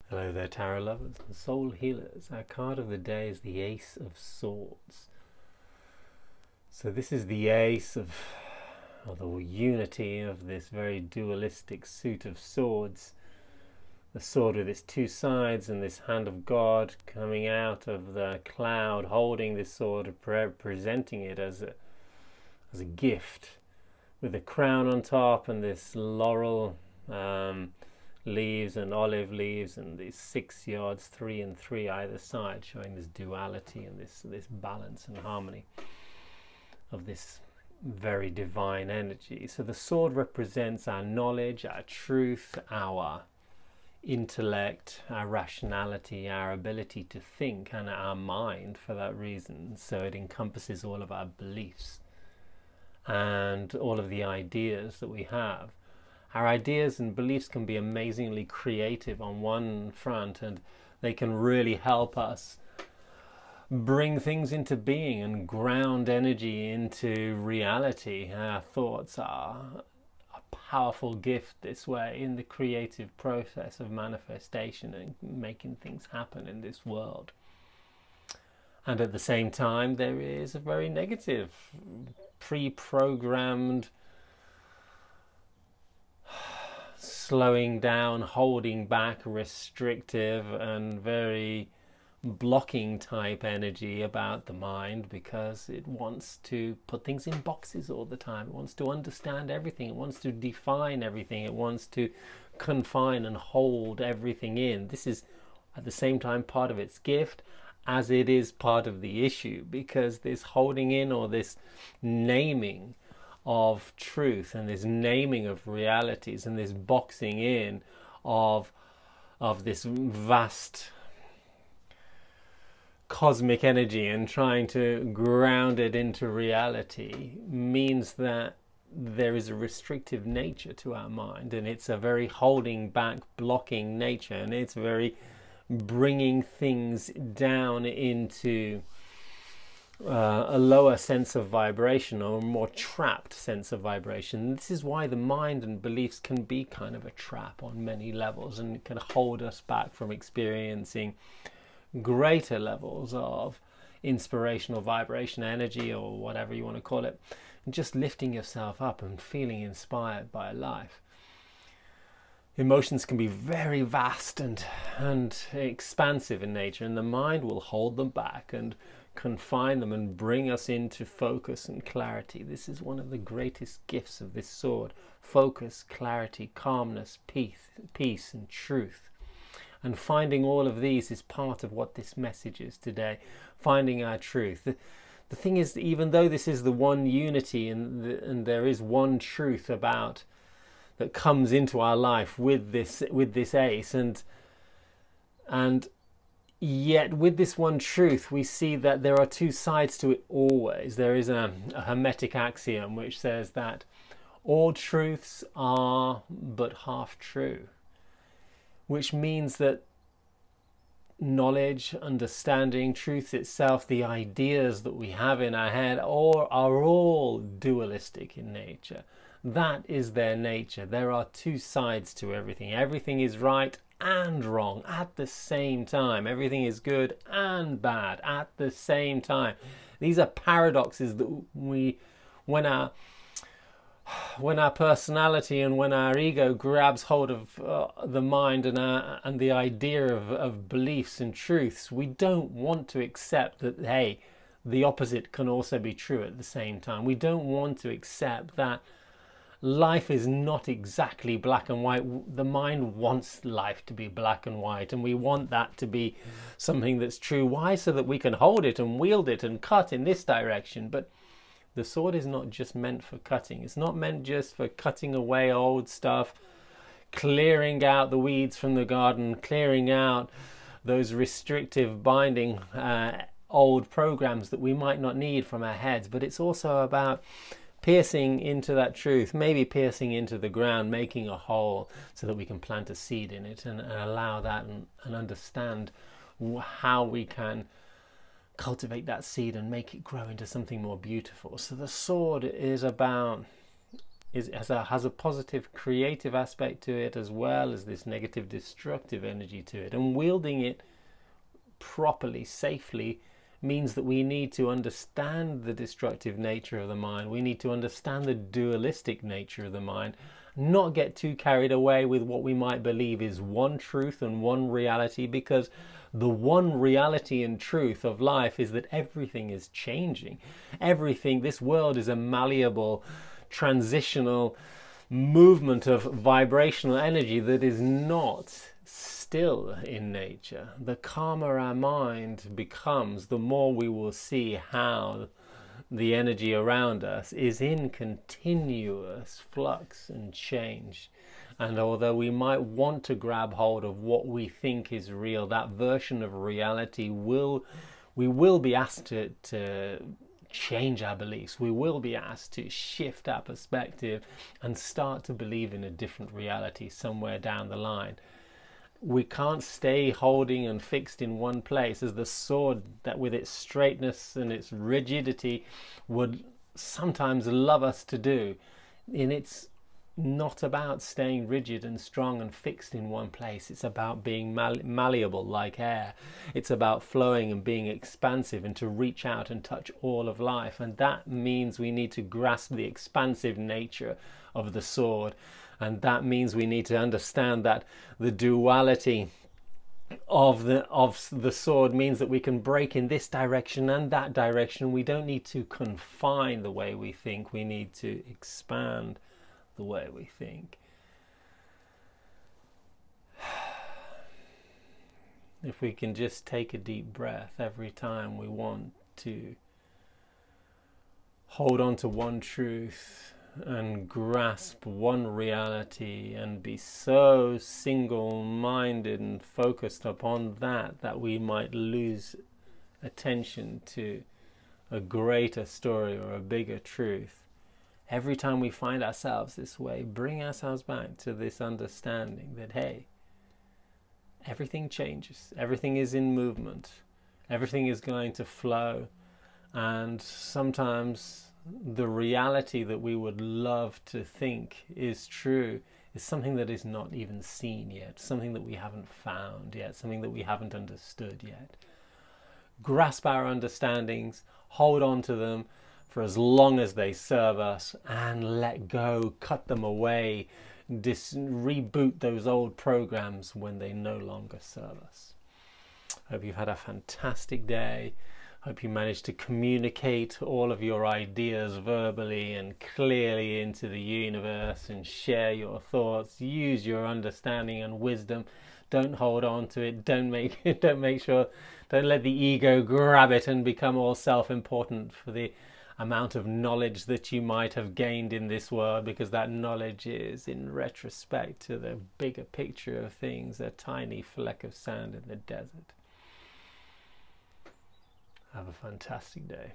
Hello there, tarot lovers and soul healers. Our card of the day is the Ace of Swords. So this is the ace of the unity of this very dualistic suit of swords. The sword with its two sides and this hand of God coming out of the cloud, holding this sword, presenting it as a gift, with a crown on top and this laurel leaves and olive leaves and these 6 yards, 3 and 3 either side, showing this duality and this balance and harmony of this very divine energy. So the sword represents our knowledge, our truth, our intellect, our rationality, our ability to think, and our mind for that reason. So it encompasses all of our beliefs and all of the ideas that we have. Our ideas and beliefs can be amazingly creative on one front, and they can really help us bring things into being and ground energy into reality. Our thoughts are a powerful gift this way in the creative process of manifestation and making things happen in this world. And at the same time, there is a very negative, pre-programmed slowing down, holding back, restrictive and very blocking type energy about the mind, because it wants to put things in boxes all the time. It wants to understand everything. It wants to define everything. It wants to confine and hold everything in. This is at the same time part of its gift as it is part of the issue, because this holding in or this naming of truth and this naming of realities and this boxing in of this vast cosmic energy and trying to ground it into reality means that there is a restrictive nature to our mind, and it's a very holding back, blocking nature, and it's very bringing things down into a lower sense of vibration, or a more trapped sense of vibration. This is why the mind and beliefs can be kind of a trap on many levels, and it can hold us back from experiencing greater levels of inspirational vibration, energy, or whatever you want to call it, and just lifting yourself up and feeling inspired by life. Emotions can be very vast and expansive in nature, and the mind will hold them back and confine them and bring us into focus and clarity. This is one of the greatest gifts of this sword: focus, clarity, calmness, peace and truth. And finding all of these is part of what this message is today, finding our truth. The thing is, even though this is the one unity and there is one truth about that comes into our life with this ace, and yet with this one truth we see that there are two sides to it always. There is a hermetic axiom which says that all truths are but half true, which means that knowledge, understanding, truth itself, the ideas that we have in our head are all dualistic in nature. That is their nature. There are two sides to everything. Everything is right and wrong at the same time. Everything is good and bad at the same time. These are paradoxes that when our personality and when our ego grabs hold of the mind and the idea of beliefs and truths, we don't want to accept that, hey, the opposite can also be true at the same time. We don't want to accept that life is not exactly black and white. The mind wants life to be black and white, and we want that to be something that's true. Why? So that we can hold it and wield it and cut in this direction. But the sword is not just meant for cutting. It's not meant just for cutting away old stuff, clearing out the weeds from the garden, clearing out those restrictive binding old programs that we might not need from our heads. But it's also about piercing into that truth, maybe piercing into the ground, making a hole so that we can plant a seed in it and allow that and understand how we can cultivate that seed and make it grow into something more beautiful. So the sword is about has a positive creative aspect to it, as well as this negative destructive energy to it. And wielding it properly, safely, means that we need to understand the destructive nature of the mind. We need to understand the dualistic nature of the mind, not get too carried away with what we might believe is one truth and one reality, because the one reality and truth of life is that everything is changing. Everything, this world is a malleable, transitional movement of vibrational energy that is not still in nature. The calmer our mind becomes, the more we will see how the energy around us is in continuous flux and change. And although we might want to grab hold of what we think is real, that version of reality we will be asked to change our beliefs. We will be asked to shift our perspective and start to believe in a different reality somewhere down the line. We can't stay holding and fixed in one place, as the sword, that with its straightness and its rigidity would sometimes love us to do. And it's not about staying rigid and strong and fixed in one place. It's about being malleable like air. It's about flowing and being expansive, and to reach out and touch all of life. And that means we need to grasp the expansive nature of the sword. And that means we need to understand that the duality of the sword means that we can break in this direction and that direction. We don't need to confine the way we think. We need to expand the way we think. If we can just take a deep breath every time we want to hold on to one truth and grasp one reality and be so single-minded and focused upon that we might lose attention to a greater story or a bigger truth. Every time we find ourselves this way, bring ourselves back to this understanding that, hey, everything changes, everything is in movement, everything is going to flow, and sometimes the reality that we would love to think is true is something that is not even seen yet, something that we haven't found yet, something that we haven't understood yet. Grasp our understandings, hold on to them for as long as they serve us, and let go, cut them away, reboot those old programs when they no longer serve us. Hope you've had a fantastic day. Hope you managed to communicate all of your ideas verbally and clearly into the universe, and share your thoughts. Use your understanding and wisdom. Don't hold on to it. Don't let the ego grab it and become all self-important for the amount of knowledge that you might have gained in this world, because that knowledge is, in retrospect to the bigger picture of things, a tiny fleck of sand in the desert. Have a fantastic day.